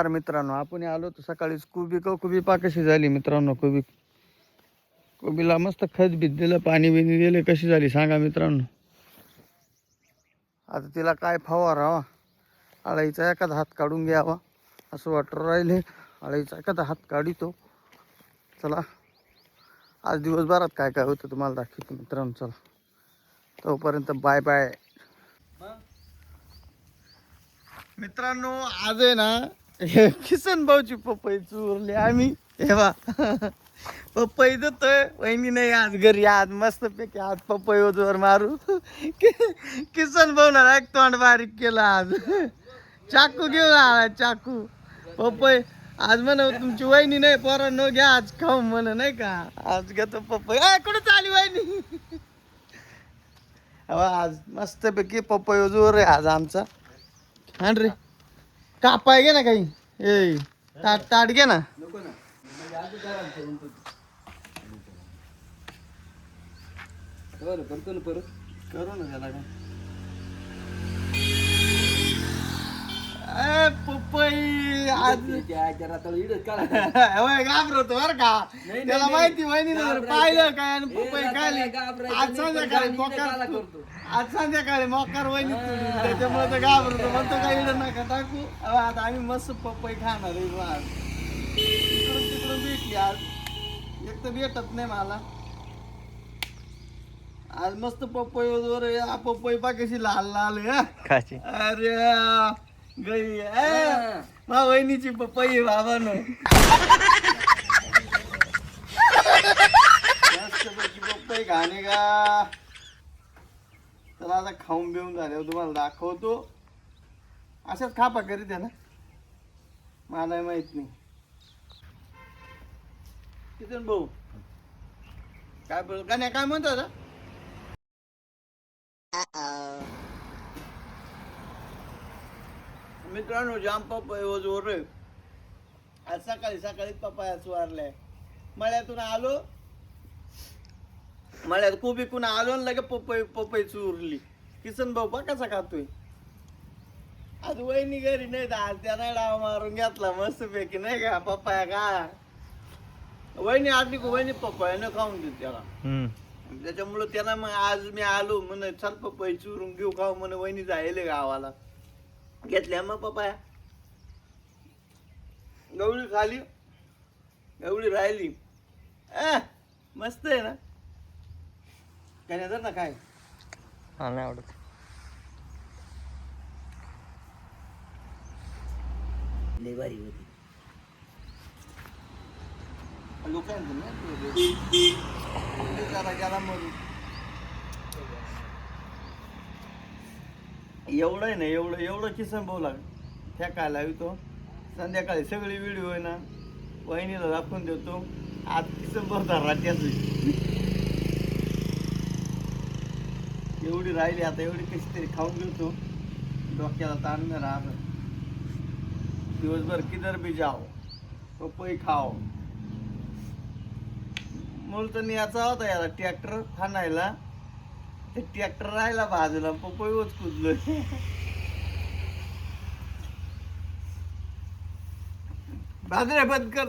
मित्रांनो आपण आलो तर सकाळीच कोबी पा कशी झाली मित्रांनो. कोबीला मस्त खत बीत दिलं, पाणी बिनी दिले, कशी झाली सांगा मित्रांनो. आता तिला काय फवारावा, आळीचा एखादा हात काढून घ्यावा असं वाटून राहिले. आळीचा एखादा हात काढितो. चला आज दिवसभरात काय काय होतं तुम्हाला दाखवतो मित्रांनो. चला तोपर्यंत बाय बाय मित्रांनो. आज आहे ना किसन भाऊची पपई चुरली आम्ही. हेवा पपई देतोय वहिनी नाही आज घरी. आज मस्त पैकी आज पपई जोर मारू. किसन भाऊ ना एक तोंड बारीक केलं आज. चाकू घेऊन आला चाकू. पपई आज म्हण तुमची वहिनी नाही पोरांनो घ्या आज खाऊ म्हण नाही का. आज घेतो पपई. कुठं चाली वहिनी. आज मस्त पैकी पपई जोर आहे आज आमचा. हा रे कापाय घे ना काही. ए ताट घे ना. करू ना त्याला काय. पपई आज घाबरतो बर का. त्याला माहिती वहिनी पाहिलं काय आणि पपई खाली. आज संध्याकाळी मोकार वहिनी त्याच्यामुळे तर घाबरतो. म्हणतो काही इकडं नका टाकू. आता आम्ही मस्त पपई खाणार आहे आज. इकडून तिकडून भेटली आज. एक तर भेटत नाही मला आज. मस्त पपई वगैरे. पपई पा कशी लाल लाल आहे. अरे गई मा वहिनीची पपई बाबानो. मस्त पपई खाणे का. तर आता खाऊन बिऊन झाल्यावर तुम्हाला दाखवतो. अशाच खापा करीत आहे ना मला माहित नाही. किती भाऊ काय बोल का नाही काय म्हणतो आता. मित्रांनो जाम पपई जोर आहे आज. सकाळी सकाळीच पपया चुरलाय. मळ्यातून आलो. मळ्यात कोबीकून आलो आणि लगे पपई चुरली. किसन भाऊ बा कसा खातोय. आज वहिनी घरी नाही आज त्याने डाव मारून घेतला मस्त पैकी नाही का पपया का. वहिनी आधी वहिनी पपयानं खाऊन देत त्याला. त्याच्यामुळं त्याला मग आज मी आलो म्हण चल पपई चुरून घेऊ खाऊ म्हण. वहिनी जायले गावाला घेतल्या मग पपया. गवळी खाली गवळी राहिली. मस्त आहे ना. काय नाही ना काय नाही आवडत. भारी होती एवढं आहे ना. एवढं किसन भाऊ लाग फेकायला येतो. संध्याकाळी सगळी व्हिडिओ आहे ना वहिनीला दाखवून देतो. आज किसन भाऊ धरला त्याच. एवढी राहिली आता. एवढी कशी तरी खाऊन घेतो. डोक्याला ताण नाही राहत. दिवसभर किधर भी जाओ पपई खाओ. मूळ तर याचा होता याला ट्रॅक्टर खाणायला. ते ट्रॅक्टर राहिला बाजूला पपई वच कुदलो. बाजूला बंद कर.